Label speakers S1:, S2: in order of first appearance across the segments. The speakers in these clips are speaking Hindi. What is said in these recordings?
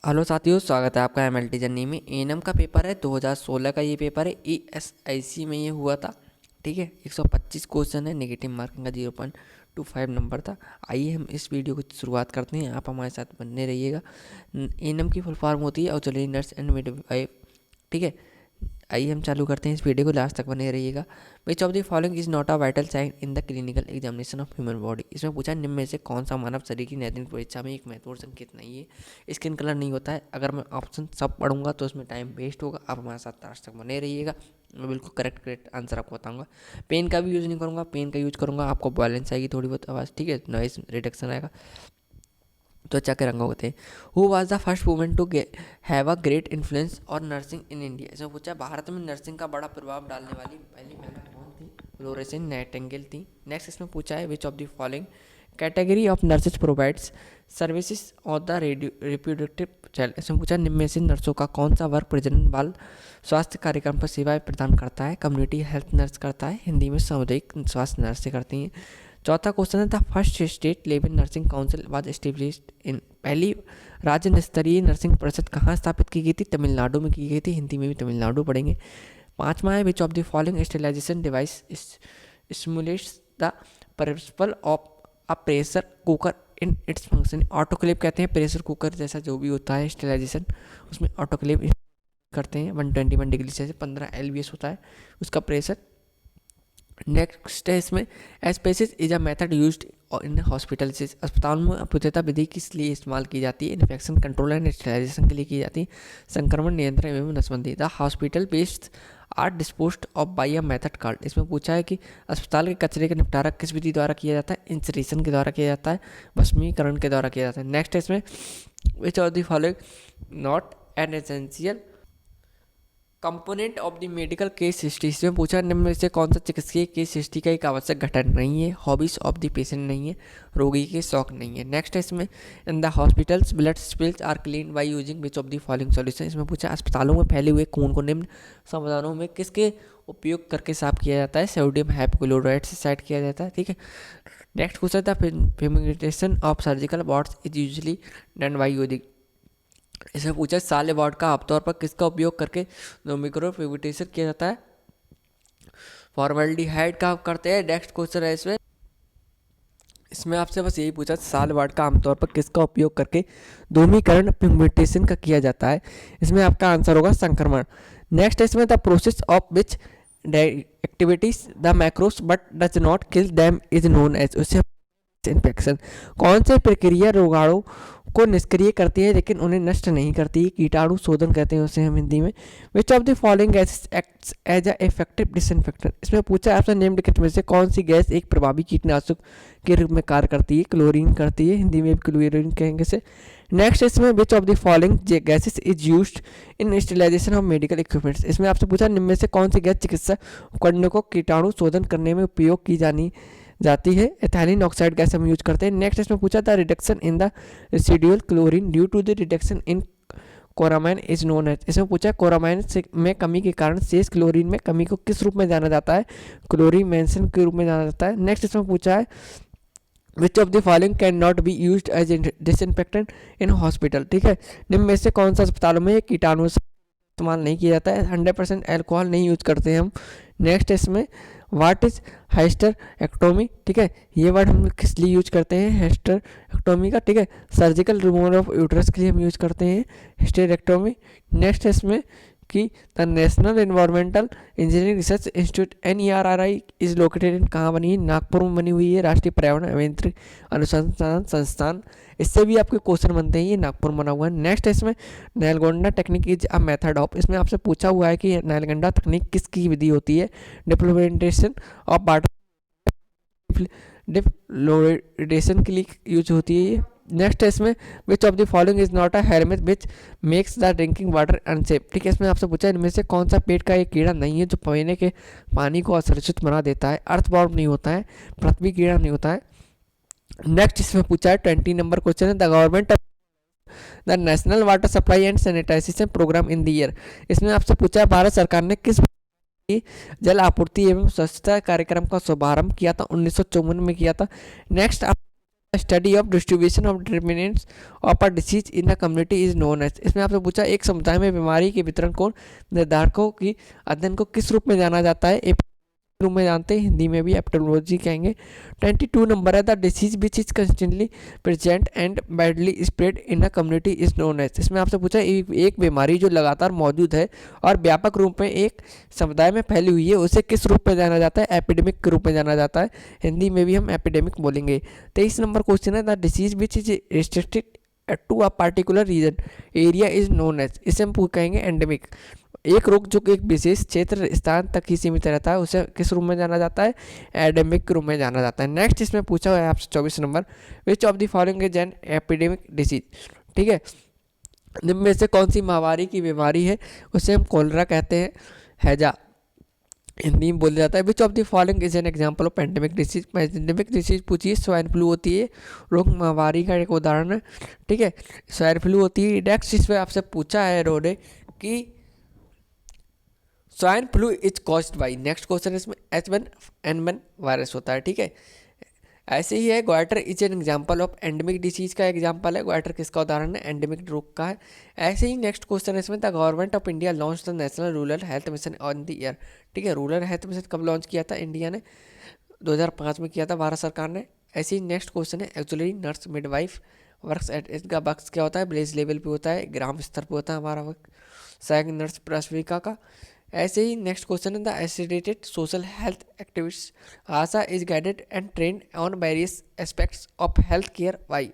S1: हेलो साथियों, स्वागत है आपका एमएलटी जर्नी में। एएनएम का पेपर है 2016 का। ये पेपर है ईएसआईसी में ये हुआ था। ठीक है, 125 क्वेश्चन है, नेगेटिव मार्किंग का 0.25 नंबर था। आइए हम इस वीडियो की शुरुआत करते हैं, आप हमारे साथ बने रहिएगा। एएनएम की फुल फॉर्म होती है ऑक्सिलरी नर्स एंड मिडवाइफ। ठीक है, आइए हम चालू करते हैं इस वीडियो को, लास्ट तक बने रहिएगा। Which of the following is not a vital sign in the clinical examination of human body. इसमें पूछा निम्न में से कौन सा मानव शरीर की नैदानिक परीक्षा में एक महत्वपूर्ण संकेत नहीं है। स्किन कलर नहीं होता है। अगर मैं ऑप्शन सब पढ़ूंगा तो उसमें टाइम वेस्ट होगा। आप हमारे साथ लास्ट तक बने रहिएगा, मैं बिल्कुल करेक्ट आंसर आपको बताऊंगा। पेन का भी यूज़ नहीं करूँगा, पेन का यूज करूँगा आपको बैलेंस आएगी थोड़ी बहुत आवाज़। ठीक है, नॉइस रिडक्शन आएगा। त्वचा के रंग होते हैं। Who was the first women to have a great influence or nursing in India. इसमें पूछा भारत में नर्सिंग का बड़ा प्रभाव डालने वाली पहली महिला कौन थी। फ्लोरेंस नाइटिंगेल थी। नेक्स्ट इसमें पूछा है which of the following category of nurses provides services on the reproductive child. इसमें पूछा निम्न में से नर्सों का कौन सा वर्ग प्रजनन बाल स्वास्थ्य कार्यक्रम पर सेवाएं प्रदान करता है। कम्युनिटी हेल्थ नर्स करता है, हिंदी में सामुदायिक स्वास्थ्य नर्सें करती हैं। चौथा क्वेश्चन है the first state level nursing council was established in. पहली राज्य स्तरीय नर्सिंग परिषद कहाँ स्थापित की गई थी। तमिलनाडु में की गई थी, हिंदी में भी तमिलनाडु पढ़ेंगे। पांचवा है which of the following sterilization device stimulates the principle of a pressure cooker in its function. Autoclave कहते हैं प्रेशर कुकर जैसा जो भी होता है स्टेरिलाइजेशन, उसमें ऑटोक्लेव करते हैं। 121 डिग्री से 15 LBS होता है उसका प्रेशर। नेक्स्ट है इसमें asepsis is a method used in hospital से। अस्पताल में अपुत्यता विधि किस लिए इस्तेमाल की जाती है। इन्फेक्शन कंट्रोल एंड स्टेरिलाइजेशन के लिए की जाती है। संक्रमण नियंत्रण एवं नसबंदी। The hospital waste are disposed of by a method called. इसमें पूछा है कि अस्पताल के कचरे का निपटारा किस विधि द्वारा किया जाता है। इंसरेशन के द्वारा किया जाता है, भस्मीकरण के द्वारा किया जाता है। नेक्स्ट है इसमें which of the following not an essential component of the medical case history. इसमें पूछा निम्न में से कौन सा चिकित्सकीय केस हिस्ट्री का एक आवश्यक घटक नहीं है। हॉबीज ऑफ द पेशेंट नहीं है, रोगी के शौक नहीं है। नेक्स्ट है इसमें in the hospitals blood spills are clean by using which of the following solution. इसमें पूछा अस्पतालों में फैले हुए खून को निम्न समाधानों में किसके उपयोग करके साफ किया जाता है। सोडियम हाइपोक्लोराइड से साइड किया जाता है। ठीक है, नेक्स्ट क्वेश्चन था fumigation of surgical wards is usually done by using. इसमें पूछा साल वार्ड का आमतौर पर किसका उपयोग करके मिक्रो फ्यूमिगेशन किया जाता है। फॉर्मल्डिहाइड का करते हैं। नेक्स्ट क्वेश्चन है इसमें इसमें आपसे बस यही पूछा साल वार्ड का आमतौर पर किसका उपयोग करके धूमीकरण फ्यूमिगेशन का किया जाता है। इसमें आपका आंसर होगा संक्रमण। नेक्स्ट इसमें the process of which activities the macros but does not kill them is known as. उसे इन्फेक्शन। कौन से प्रक्रिया रोगाणु को निष्क्रिय करती है लेकिन उन्हें नष्ट नहीं करती। कीटाणु शोधन कहते हैं उसे हम हिंदी में। Which of the following gases acts as a effective disinfectant. इसमें पूछा आपसे निम्नलिखित में से कौन सी गैस एक प्रभावी कीटनाशक के रूप में कार्य करती है। क्लोरीन करती है, हिंदी में क्लोरीन कहेंगे से। नेक्स्ट इसमें which of the following gases is used in sterilization of medical equipments. इसमें आपसे पूछा निम्न में से कौन सी गैस चिकित्सा उपकरणों को कीटाणु शोधन करने में उपयोग की जाती है। एथिलीन ऑक्साइड गैस हम यूज करते हैं। नेक्स्ट इसमें पूछा था reduction in the residual chlorine due to the reduction in chloramine is known as. इसमें पूछा कोरामाइन में कमी के कारण शेष क्लोरीन में कमी को किस रूप में जाना जाता है। क्लोरीमेंसन के रूप में जाना जाता है। नेक्स्ट इसमें पूछा है which of the following cannot be used as disinfectant in hospital. ठीक है, निम्न में से कौन सा अस्पतालों में कीटाणु इस्तेमाल नहीं किया जाता है। 100% एल्कोहल नहीं यूज करते हैं हम। नेक्स्ट इसमें व्हाट इज हाइस्टेरेक्टोमी। ठीक है, ये वर्ड हम किस लिए यूज करते हैं हाइस्टेरेक्टोमी का। ठीक है, सर्जिकल रिमूवल ऑफ यूट्रस के लिए हम यूज करते हैं हिस्टेरेक्टोमी। नेक्स्ट इसमें कि the national environmental engineering research institute NERRI is located in कहाँ बनी है। नागपुर में बनी हुई है। राष्ट्रीय पर्यावरण अभियांत्रिकी अनुसंधान संस्थान, इससे भी आपके क्वेश्चन बनते हैं। ये नागपुर में बना हुआ है। नेक्स्ट इसमें Nalgonda technique is a method of. इसमें आपसे पूछा हुआ है कि नैलगोंडा तकनीक किसकी विधि होती है। डिप्लोमेंटेशन ऑफ वाटर डिफ्लोरेशन के लिए यूज होती है ये। नेक्स्ट है इसमें which of the following is not a helmet which makes the drinking water unsafe. ठीक है, इसमें आपसे पूछा है इनमें से कौन सा पेट का एक कीड़ा नहीं है जो पीने के पानी को असुरक्षित बना देता है। अर्थबॉर्म नहीं होता है, पृथ्वी कीड़ा नहीं होता है। नेक्स्ट इसमें पूछा है 20 नंबर क्वेश्चन है the government the national water supply and sanitization programme in the year. इसमें आपसे पूछा है भारत सरकार ने किस जल आपूर्ति एवं स्वच्छता कार्यक्रम का शुभारंभ किया था। 1954 में किया था। Next study of distribution of determinants of a disease in the community is known as. इसमें आपसे पूछा एक समुदाय में बीमारी के वितरण को निर्धारकों की अध्ययन को किस रूप में जाना जाता है, रूप में जानते हैं, हिंदी में भी एपिडेमियोलॉजी कहेंगे। 22 नंबर है the disease which is constantly present and badly spread in a community is known as. इसमें आपसे पूछा एक बीमारी जो लगातार मौजूद है और व्यापक रूप में एक समुदाय में फैली हुई है, उसे किस रूप में जाना जाता है, एपिडेमिक के रूप में जाना जाता है, हिंदी में भी हम एपिडेमिक बोलेंगे। 23 नंबर क्वेश्चन है the disease which is restricted to a particular region area is known as. इसे हम कहेंगे एंडेमिक। एक रोग जो एक विशेष क्षेत्र स्थान तक ही सीमित रहता है उसे किस रूप में जाना जाता है, एंडेमिक के रूप में जाना जाता है। नेक्स्ट इसमें पूछा हुआ है आपसे 24 number, which of the following is an epidemic disease. ठीक है, निम्न में से कौन सी महामारी की बीमारी है, उसे हम कोलरा कहते हैं, हैजा हिंदी में बोला जाता है। Which of the following is an example of pandemic disease. Pandemic disease पूछिए, स्वाइन फ्लू होती है, रोग महामारी का एक उदाहरण है। ठीक है, स्वाइन फ्लू होती है। नेक्स्ट इसमें आपसे पूछा है इन्होंने कि swine flu is caused by, next question इसमें H1N1 वायरस होता है। ठीक है, ऐसे ही है goitre is an example of endemic disease का एग्जाम्पल है, ग्वाइटर किसका उदाहरण है, एंडेमिक रोग का है। ऐसे ही नेक्स्ट क्वेश्चन इसमें the government of India launch the national rural health mission on the year. ठीक है, रूरल हेल्थ मिशन कब लॉन्च किया था इंडिया ने, 2005 में किया था भारत सरकार ने। ऐसे ही नेक्स्ट क्वेश्चन है actually nurse midwife works at, इसका वर्क्स क्या होता है, विलेज लेवल पे होता है, ग्राम स्तर पे होता है हमारा वर्क, सहायक नर्स प्रसविका का। ऐसे ही नेक्स्ट क्वेश्चन है the associated social health activist Asha is guided and trend on various aspects of health care by.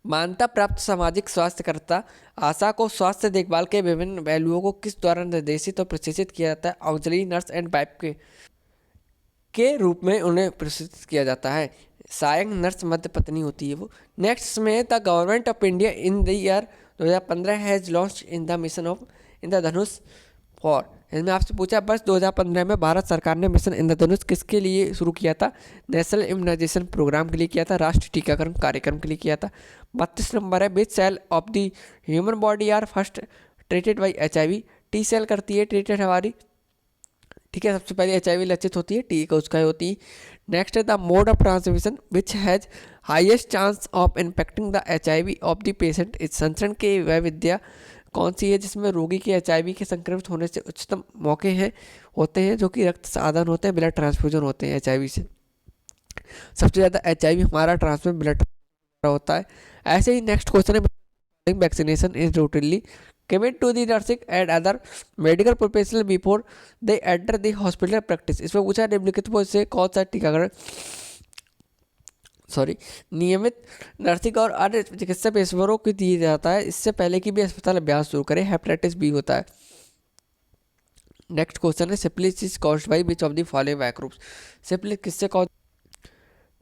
S1: मान्यता प्राप्त सामाजिक स्वास्थ्यकर्ता आशा को स्वास्थ्य देखभाल के विभिन्न पहलुओं को किस द्वारा निर्देशित और प्रशिक्षित किया जाता है, ऑक्सिलरी नर्स एंड वाइफ के रूप में उन्हें प्रशिक्षित किया जाता है, सहायक नर्स मध्य पत्नी होती है वो। नेक्स्ट में the government of India in the year 2015 has launch in the mission of in the Dhanush for. इसमें आपसे पूछा वर्ष 2015 में भारत सरकार ने मिशन इंद्रधनुष किसके लिए शुरू किया था, नेशनल इम्यूनाइजेशन प्रोग्राम के लिए किया था, राष्ट्रीय टीकाकरण कार्यक्रम के लिए किया था। 32 नंबर है which cell of the human body are first treated by HIV। T cell करती है ट्रीटेड हमारी। ठीक है, सबसे पहले HIV लक्षित होती है, टी उसका होती है। नेक्स्ट है the mode of transmission which has highest chance of infecting the HIV of the patient इस संचरण के वह विद्या कौन सी है जिसमें रोगी के HIV के संक्रमित होने से उच्चतम मौके हैं होते हैं, जो कि रक्त साधन होते हैं, ब्लड ट्रांसफ्यूजन होते हैं HIV से। सबसे ज़्यादा HIV हमारा ट्रांसफर ब्लड होता है। ऐसे ही नेक्स्ट क्वेश्चन है vaccination is routinely given to the nursing and other medical professional before they enter the hospital practice. इसमें पूछा निम्नलिखित में से कौन सा टीकाकरण नियमित नर्सिंग और अन्य चिकित्सा पेशेवरों को दिया जाता है इससे पहले कि भी अस्पताल अभ्यास शुरू करें, हेपेटाइटिस बी होता है। नेक्स्ट क्वेश्चन है syphilis is caused by which of the following microbes. Syphilis किससे कॉज,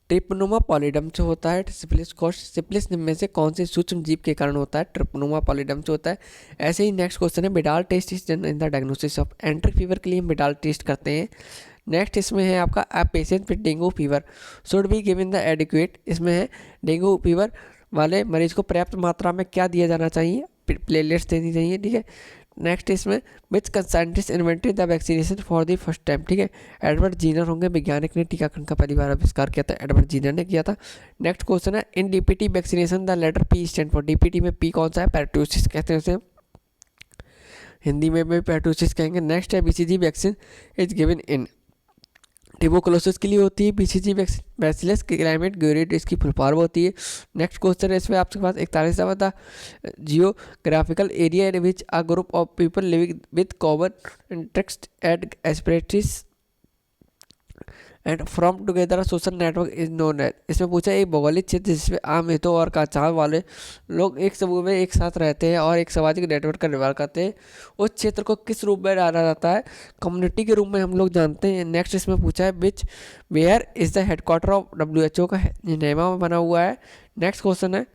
S1: ट्रिपनोमा पॉलीडम से होता है सिफिलिस कॉस्ट। सिफिलिस में से कौन से सूक्ष्म जीव के कारण होता है, ट्रिपनोमा पॉलीडम से होता है। ऐसे ही नेक्स्ट क्वेश्चन है Widal test is in the diagnosis of enteric fever के लिए हम बिडाल टेस्ट करते हैं। नेक्स्ट इसमें है आपका a patient with dengue fever should be given the adequate. इसमें है डेंगू फीवर वाले मरीज को पर्याप्त मात्रा में क्या दिया जाना चाहिए, प्लेटलेट्स देनी चाहिए। ठीक है, नेक्स्ट इसमें which scientist invented the vaccination for the first time. ठीक है, एडवर्ड जीनर होंगे, वैज्ञानिक ने टीकाकरण का पहली बार आविष्कार किया था, एडवर्ड जीनर ने किया था। नेक्स्ट क्वेश्चन है in DPT vaccination the letter P stand for. DPT में P कौन सा है, पेरिटोसिस कहते हैं उसे, हिंदी में भी पेरिटोसिस कहेंगे। नेक्स्ट है BCG vaccine is given in, tuberculosis के लिए होती है BCG वैक्सीन, बैसिलस क्लाइमेट ग्यूरेट इसकी फुल फॉर्म होती है। नेक्स्ट क्वेश्चन है इसमें आपके पास 41 था geographical area in which a group of people living with common interest and aspirations and from together social network is known as. इसमें पूछा एक भौगोलिक क्षेत्र जिसमें आम हितों और पहचान वाले लोग एक समूह में एक साथ रहते हैं और एक सामाजिक नेटवर्क का निर्माण करते हैं, उस क्षेत्र को किस रूप में जाना जाता है, कम्युनिटी के रूप में हम लोग जानते हैं। नेक्स्ट इसमें पूछा है which where is the headquarter of WHO का जिनेवा में बना हुआ है। नेक्स्ट क्वेश्चन है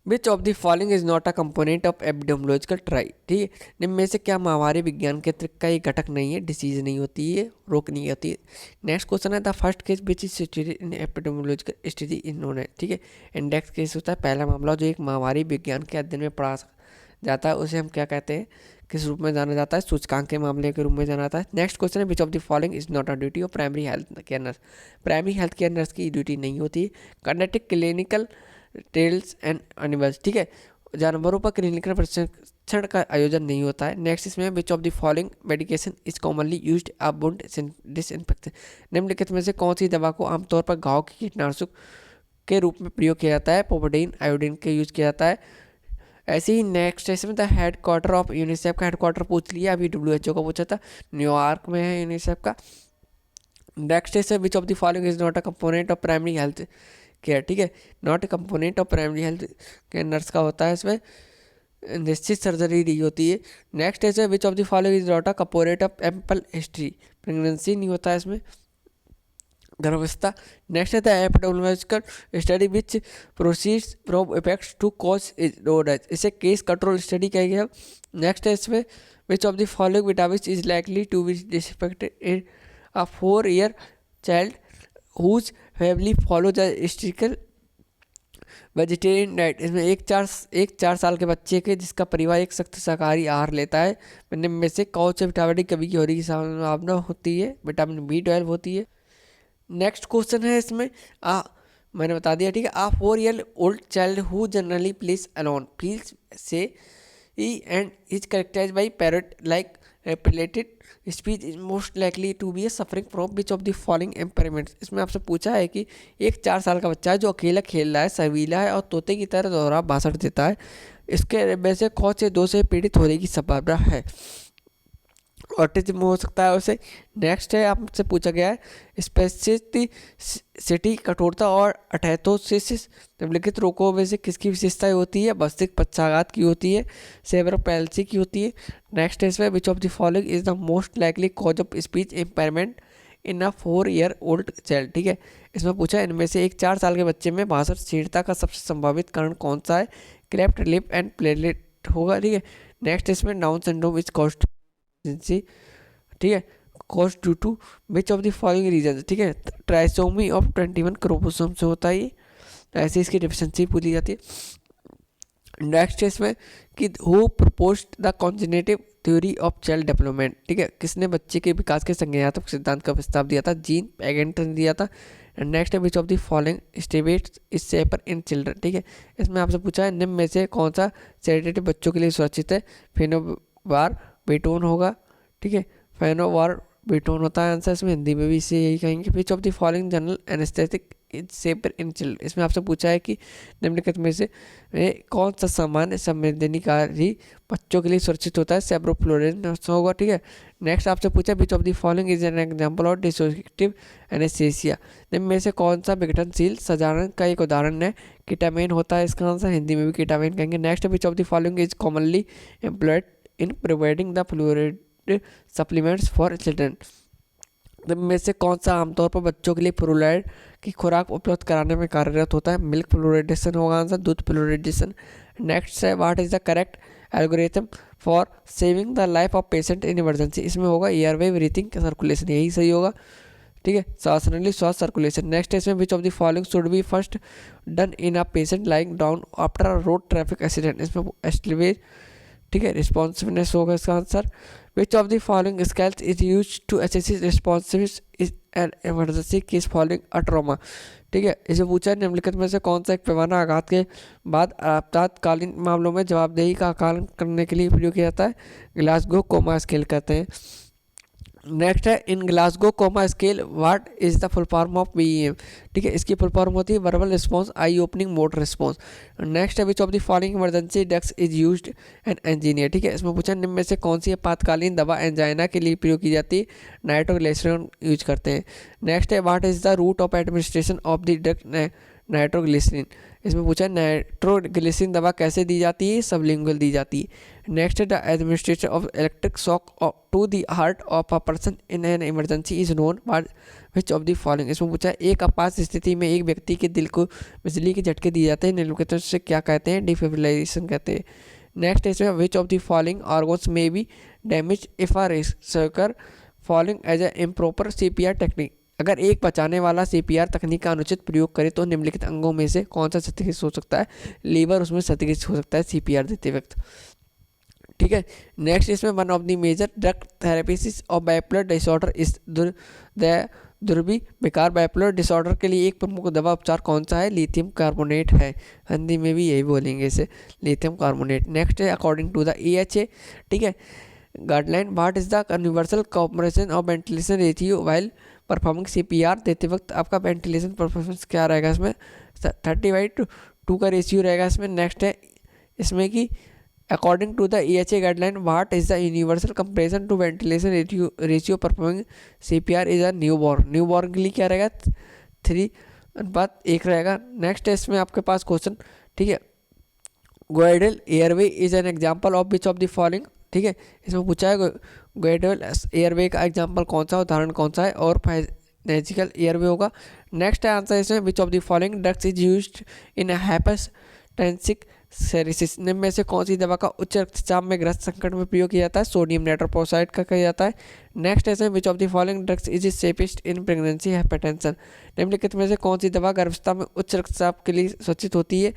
S1: which of the following is not a component of epidemiological triad. ठीक है, निम्न में से क्या महामारी विज्ञान के का एक घटक नहीं है, डिसीज नहीं होती है, रोग नहीं होती है। नेक्स्ट क्वेश्चन है the first case which is situated in epidemiological study in known है। ठीक है, इंडेक्स केस होता है पहला मामला जो एक महामारी विज्ञान के अध्ययन में पढ़ा जाता है, उसे हम क्या कहते हैं, किस रूप में जाना जाता है? सूचकांक के मामले के रूप में जाना जाता है। नेक्स्ट क्वेश्चन है, which of the following is not a duty of primary health care nurse? Primary health care nurse की ड्यूटी नहीं होती है conducting clinical trails and animals, ठीक है, जानवरों पर क्लिनिकल प्रशिक्षण का आयोजन नहीं होता है। नेक्स्ट इसमें which of the following medication is commonly used a wound disinfection? निम्नलिखित में से कौन सी दवा को आमतौर पर घाव के कीटनाशक के रूप में प्रयोग किया जाता है? पोविडीन आयोडीन के यूज किया जाता है। ऐसे ही नेक्स्ट है इसमें the head quarter of UNICEF का हेड क्वार्टर पूछ लिया, अभी WHO का पूछा था, न्यूयॉर्क में है यूनिसेफ का। नेक्स्ट है which of the following is not a component of primary health care, ठीक है, not a component of primary health care nurse का होता है, इसमें निश्चित सर्जरी नहीं होती है। नेक्स्ट है which of the following is not a component of AMPLE history? Pregnancy नहीं होता है इसमें, गर्भावस्था। नेक्स्ट है the epidemiological study which proceeds from effects to cause is known as, इसे केस कंट्रोल स्टडी कहेंगे हम। नेक्स्ट है इसमें which of the following vitamins is likely to be disaffected in a 4-year child whose family follow the strict vegetarian diet? इसमें एक चार साल के बच्चे के जिसका परिवार एक सख्त शाकाहारी आहार लेता है, मैंने में से कौन से विटामिन की कमी की होने की संभावना होती है? विटामिन B12 होती है। नेक्स्ट क्वेश्चन है इसमें मैंने बता दिया, ठीक है, a 4-year old child who generally plays alone feels से and is characterise by parrot like related speech is most likely to be a suffering from which of the following impairments? इसमें आपसे पूछा है कि एक 4 साल का बच्चा है जो अकेला खेल रहा है, शर्मीला है और तोते की तरह दोहरा भाषण देता है, इसके में से कौन से 2 से पीड़ित होने की संभावना है? ऑटिज्म हो सकता है उसे। नेक्स्ट है आपसे पूछा गया है स्पेसिसिटी कठोरता और अटैथोसिस निम्नलिखित रोगों में से किसकी विशेषताएं होती है? मस्तिष्क पक्षाघात की होती है, सेरेब्रल पैल्सी की होती है। नेक्स्ट है इसमें which of the following is the most likely cause of speech impairment in a 4-year old child, ठीक है, इसमें पूछा है इनमें से एक 4 साल के बच्चे में भाषण क्षीणता का सबसे संभावित कारण कौन सा है? क्लेफ्ट लिप एंड प्लेटलेट होगा, ठीक है। नेक्स्ट इसमें डाउन सिंड्रोम इज कॉस्ट, ठीक है, cause due to which of the following reason, ठीक है, ट्राइसोमी ऑफ 21 क्रोमोसोम से होता है ये, ऐसे इसकी डिफिशिएंसी पूछी जाती है। नेक्स्ट इसमें कि who proposed the cognitive theory of child development, ठीक है, किसने बच्चे के विकास के संज्ञानात्मक सिद्धांत का प्रस्ताव दिया था? जीन पैगेंट ने दिया था। नेक्स्ट है which of the following stabilities is safer in children, ठीक है, इसमें आपसे पूछा है निम्न में से कौन सा सेडेटिव बच्चों के लिए सुरक्षित है? फेनोबार बेटोन होगा, ठीक है, फेनोबार बेटोन होता है आंसर, इसमें हिंदी में भी इसे यही कहेंगे। विच of the following general anaesthetic is safer in children, इसमें आपसे पूछा है कि निम्नलिखित में से कौन सा सामान्य संवेदनकारी बच्चों के लिए सुरक्षित होता है? सेब्रोफ्लोरिन होगा, ठीक है। नेक्स्ट आपसे पूछा विच of the following is an example of dissociative anaesthesia, निम्न में से कौन सा विघटनशील सजारण का एक उदाहरण है? कीटामाइन होता है इसका आंसर, हिंदी में भी कीटामाइन कहेंगे। Next which of the following is commonly employed in providing the fluoride supplements for children, में से कौन सा आमतौर पर बच्चों के लिए फ्लोराइड की खुराक उपलब्ध कराने में कार्यरत होता है? मिल्क फ्लोराइडेशन होगा आंसर, दूध फ्लोराइडेशन। नेक्स्ट है what is the correct algorithm for saving the life of patient in emergency, इसमें होगा एयरवे ब्रीथिंग सर्कुलेशन, यही सही होगा, ठीक है, श्वासनली श्वास सर्कुलेशन। नेक्स्ट इसमें which of the following should be first done in a patient lying down after a road traffic accident, इसमें एस्टिवेज, ठीक है, रिस्पॉन्सिवनेस होगा इसका answer. Which of the following scales is use to assess responsiveness is an emergency case following a trauma, ठीक है, इसे पूछा निम्नलिखित में से कौन सा एक पैमाना आघात के बाद आपातकालीन मामलों में जवाबदेही का आकलन करने के लिए प्रयोग किया जाता है? ग्लासगो कोमा स्केल कहते हैं। नेक्स्ट है in Glasgow coma scale what is the full form of BEM, ठीक है, इसकी फुल फॉर्म होती है verbal response eye opening motor response. Next है which of the following emergency drugs is used an angina, ठीक है, इसमें पूछा निम्न में से कौन सी आपातकालीन दवा एंजाइना के लिए प्रयोग की जाती है? नाइट्रोग्लिसरीन यूज करते हैं। नेक्स्ट है what is the route of administration of the drug nitroglycerin, इसमें पूछा नाइट्रोग्लिसरीन दवा कैसे दी जाती है? सबलिंगुअल दी जाती है। नेक्स्ट है the administration of electric shock to the heart of a person in an emergency is known by which of the following, इसमें पूछा एक आपात स्थिति में एक व्यक्ति के दिल को बिजली के झटके दिए जाते हैं, निम्नलिखित से क्या कहते हैं? डिफिब्रिलेशन कहते हैं। नेक्स्ट इसमें which of the following organs may be damage if a rescuer following as a improper CPR technique, अगर एक बचाने वाला CPR तकनीक का अनुचित प्रयोग करे तो निम्नलिखित अंगों में से कौन सा क्षतिग्रस्त हो सकता है? लीवर उसमें क्षतिग्रस्त हो सकता है CPR देते वक्त, ठीक है। नेक्स्ट इसमें one of the major drug therapies of bipolar disorder इस दुर्विकार बाइपोलर डिसऑर्डर के लिए एक प्रमुख दवा उपचार कौन सा है? लिथियम कार्बोनेट है। हिंदी में भी यही बोलेंगे इसे, लिथियम कार्बोनेट। नेक्स्ट है अकॉर्डिंग टू द EHA, ठीक है, guideline, what is the universal cooperation of ventilation ratio while performing CPR देते वक्त आपका वेंटिलेशन परफॉर्मेंस क्या रहेगा? इसमें 30/2 का रेशियो रहेगा इसमें। नेक्स्ट है इसमें कि according to the EHA guideline what is the universal compression to ventilation ratio performing CPR is a newborn. Newborn के लिए क्या रहेगा? 3:1 रहेगा। नेक्स्ट है इसमें आपके पास क्वेश्चन, ठीक है, Guedel airway is an example of which of the following, ठीक है, इसमें पूछा है गोएडल एयरवे का एग्जाम्पल कौन सा, उदाहरण कौन सा है, और नेजिकल एयरवे होगा। नेक्स्ट है आंसर इसमें which of the following drugs is used in hypertensive crisis, निम्न में से कौन सी दवा का उच्च रक्तचाप में ग्रस्त संकट में प्रयोग किया जाता है? सोडियम नाइट्रोप्रोसाइड का किया जाता है। नेक्स्ट है which of the following drugs is safest in pregnancy hypertension, निम्नलिखित में से कौन सी दवा गर्भावस्था में उच्च रक्तचाप के लिए सुरक्षित होती है?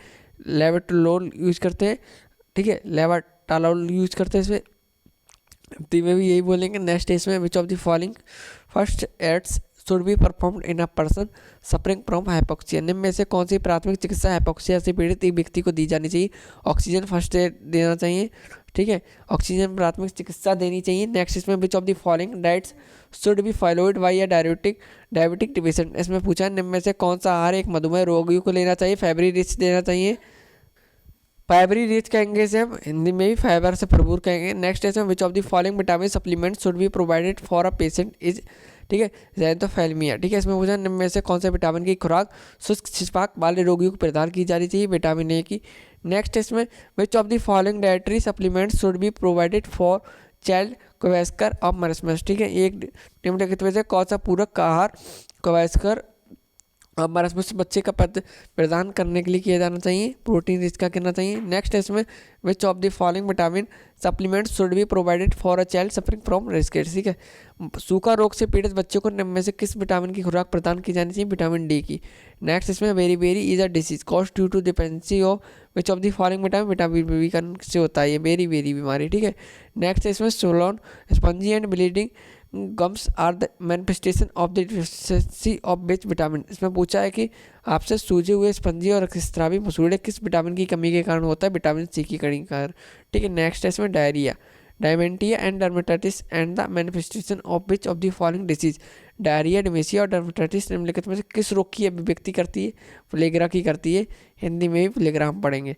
S1: लेवोटालोल यूज करते हैं, ठीक है, लेवोटालोल यूज करते हैं इसमें, हिंदी में भी यही बोलेंगे। नेक्स्ट है इसमें which of the following first aids should be performed in a person suffering from hypoxia, निम्न में से कौन सी प्राथमिक चिकित्सा हाइपोक्सिया से पीड़ित एक व्यक्ति को दी जानी चाहिए? ऑक्सीजन फर्स्ट एड देना चाहिए, ठीक है, ऑक्सीजन प्राथमिक चिकित्सा देनी चाहिए। नेक्स्ट इसमें which of the following diets should be followed by a diabetic patient, इसमें पूछा है निम्न में से कौन सा आहार एक मधुमेह रोगियों को लेना चाहिए? फाइबरी रिच देना चाहिए, फाइबरी रिच कहेंगे इसे हम, हिंदी में भी फाइबर से भरपूर कहेंगे। नेक्स्ट इसमें which of the following vitamin supplement should be provided for a patient is, ठीक है, ज़ैंथोफैल्मिया, ठीक है, इसमें पूछा निम्न में से कौन से विटामिन की खुराक शुष्क छिपाक वाले रोगियों को प्रदान की जानी चाहिए? विटामिन ए की। नेक्स्ट इसमें which of the following dietary supplements should be provided for child kwashiorkor of marasmus, ठीक है, एक निम्नलिखित में से कौन सा पूरक आहार क्वेस्कर और मरसमस बच्चे का प्रदान करने के लिए किया जाना चाहिए? प्रोटीन रिच का करना चाहिए। नेक्स्ट है इसमें which of the following vitamin supplement should be provided for a child suffering from rickets, ठीक है, सूखा रोग से पीड़ित बच्चों को निम्न में से किस विटामिन की खुराक प्रदान की जानी चाहिए? विटामिन डी की। नेक्स्ट इसमें वेरी वेरी is a disease cause due to dependency of which of the following vitamin, vitamin B का से होता है ये वेरी वेरी बीमारी, ठीक है। नेक्स्ट इसमें swollen spongy and bleeding gums are the manifestation of the deficiency of which vitamin, इसमें पूछा है कि आपसे सूजे हुए स्पंजी और रक्तस्रावी मसूड़े किस विटामिन की कमी के कारण होता है? विटामिन सी की कमी के कारण, ठीक है। नेक्स्ट है इसमें diarrhoea, dementia and dermatitis and the manifestation of which of the following disease, diarrhoea, dementia और डर्मेटाइटिस निम्नलिखित में से किस रोग की अभिव्यक्ति करती है? प्लेगरा की करती है, हिंदी में भी प्लेगरा हम पढ़ेंगे।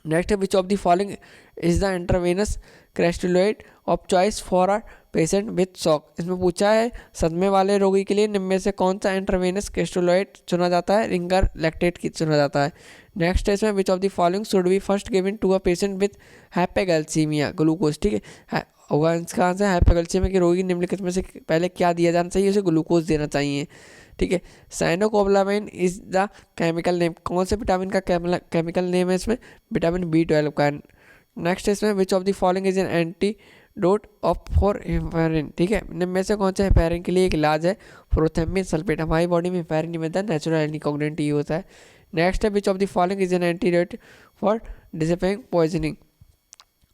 S1: नेक्स्ट है which of the following is the intravenous crystalloid of choice for a patient with shock, इसमें पूछा है सदमे वाले रोगी के लिए निम्न में से कौन सा इंट्रावेनस क्रेस्टोलॉइड चुना जाता है? रिंगर लैक्टेट की चुना जाता है। नेक्स्ट है इसमें which of the following should be first given to a patient with hypoglycaemia, glucose, ठीक है, होगा इसका आंसर हाइपोगैल्सीमिया के रोगी निम्नलिखित में से पहले क्या दिया जाना चाहिए? उसे ग्लूकोज देना चाहिए, ठीक है। साइनोकोबालामाइन इज द केमिकल नेम, कौन से विटामिन का केमिकल नेम है इसमें? विटामिन B12 का। नेक्स्ट इसमें which of the following is an antidote of for heparin, ठीक है, निम्न में से कौन सा हेपेरिन के लिए एक इलाज है? प्रोथेम्बिन सल्फेट, हमारी बॉडी में हेपेरिन नहीं मिलता, नेचुरल एंटीकोगुलेंट ये होता है। नेक्स्ट है which of the following is an antidote for डिसपेंग पॉइजनिंग,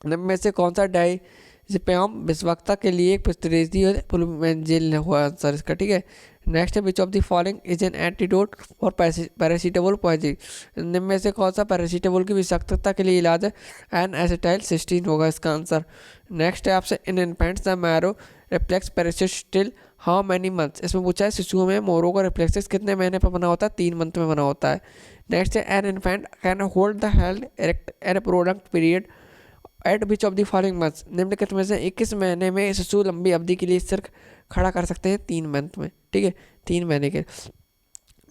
S1: निम्न में से कौन सा डायजेपियम विषवक्ता के लिए एक प्रतिरोधी फ्लूमेंजिल हुआ आंसर इसका, ठीक है। नेक्स्ट है which of the following is an antidote for paracetamol poisoning, निम्न में से कौन सा पैरासीटामोल की विषाक्तता के लिए इलाज है? एन एसिटाइलसिस्टीन होगा इसका आंसर। नेक्स्ट है आपसे in infants the Moro reflex persist till how many months, इसमें पूछा है शिशुओं में मोरों का रिफ्लेक्सेस कितने महीने पर बना होता है? 3 मंथ में बना होता है। नेक्स्ट है an infant can hold the head erect at product period at which of the following months, निम्नलिखित में से 21 महीने में शिशु लंबी अवधि के लिए सिर खड़ा कर सकते हैं? 3 मंथ में, ठीक है, 3 महीने के।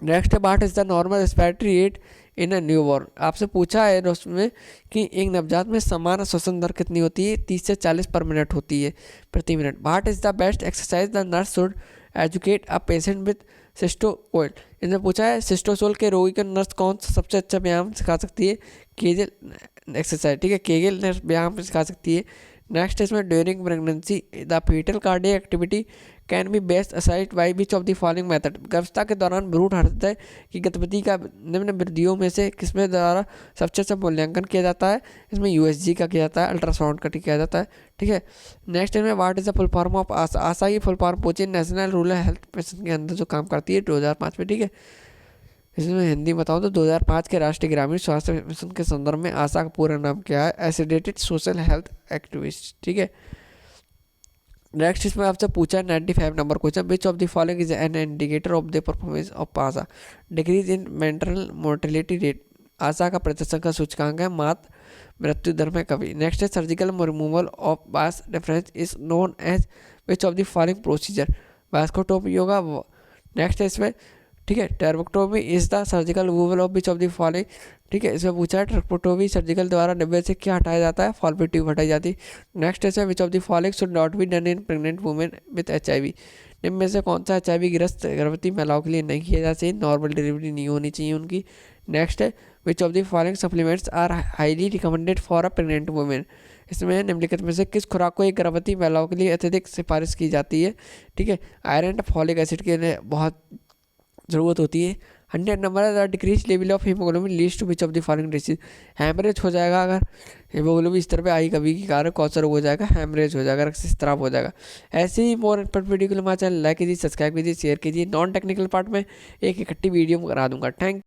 S1: नेक्स्ट है what is the normal respiratory rate in a newborn, आपसे पूछा है उसमें कि एक नवजात में सामान्य श्वसन दर कितनी होती है? 30 से 40 पर मिनट होती है, प्रति minute. What is the best exercise the nurse should educate a patient with cystocele, इसमें पूछा है सिस्टोसोल के रोगी को नर्स कौन सा सबसे अच्छा व्यायाम सिखा सकती है? केगल एक्सरसाइज, ठीक है, केगल नर्स व्यायाम सिखा सकती है। नेक्स्ट इसमें during pregnancy the foetal cardiac activity can be best aside by which of the following method. गर्भावस्था के दौरान भ्रूण हृदय की गतिविधि का निम्न विधियों में से किसमें द्वारा सबसे अच्छा मूल्यांकन किया जाता है। इसमें यूएसजी का किया जाता है, अल्ट्रासाउंड का किया जाता है, ठीक है। नेक्स्ट इसमें what is the full form of ASHA. ASHA की फुल फॉर्म पूछे नेशनल रूरल हेल्थ मिशन के अंदर जो काम करती है 2005 में, ठीक है। इसमें हिंदी बताऊँ तो 2005 के राष्ट्रीय ग्रामीण स्वास्थ्य मिशन के संदर्भ में आशा का पूरा नाम क्या है, एसिडेटेड सोशल हेल्थ एक्टिविस्ट, ठीक है। नेक्स्ट इसमें आपसे पूछा है 95 number question, which of the following is an indicator of the performance of ASHA. Decrease in maternal mortality rate, ASHA का प्रदर्शन का सूचकांक है मात मृत्यु दर में कभी। नेक्स्ट है surgical removal of vas deferens is known as which of the following procedure. Vasectomy होगा। नेक्स्ट है इसमें, ठीक है, tubectomy is the surgical removal of which of the following, ठीक है। इसमें पूछा है ट्रकोटोमी सर्जिकल द्वारा डिब्बे से क्या हटाया जाता है, फॉल्पी ट्यूब हटाई जाती है। नेक्स्ट है which of the following should not be done in pregnant women with HIV। निम्न में से कौन सा HIV ग्रस्त गर्भवती महिलाओं के लिए नहीं किया जाना चाहिए, नॉर्मल डिलीवरी नहीं होनी चाहिए उनकी। नेक्स्ट है which of the following supplements are highly recommended for a pregnant women. इसमें निम्नलिखित में से किस खुराक को एक गर्भवती महिलाओं के लिए अत्यधिक सिफारिश की जाती है, ठीक है। आयरन फॉलिक एसिड के लिए बहुत ज़रूरत होती है। 100 नंबर है decrease level of haemoglobin leads to which of the following disease. Haemorrhage हो जाएगा अगर हीमोग्लोबिन इस तरह पे आई कभी की कारण, कौन सा रोग हो जाएगा, हैमरेज हो जाएगा, रक्तस्राव हो जाएगा। ऐसे ही मोर इम्पोर्टेंट वीडियो के लिए हमारे चैनल लाइक कीजिए, सब्सक्राइब कीजिए, शेयर कीजिए। नॉन टेक्निकल पार्ट में एक इकट्ठी वीडियो करा दूंगा। थैंक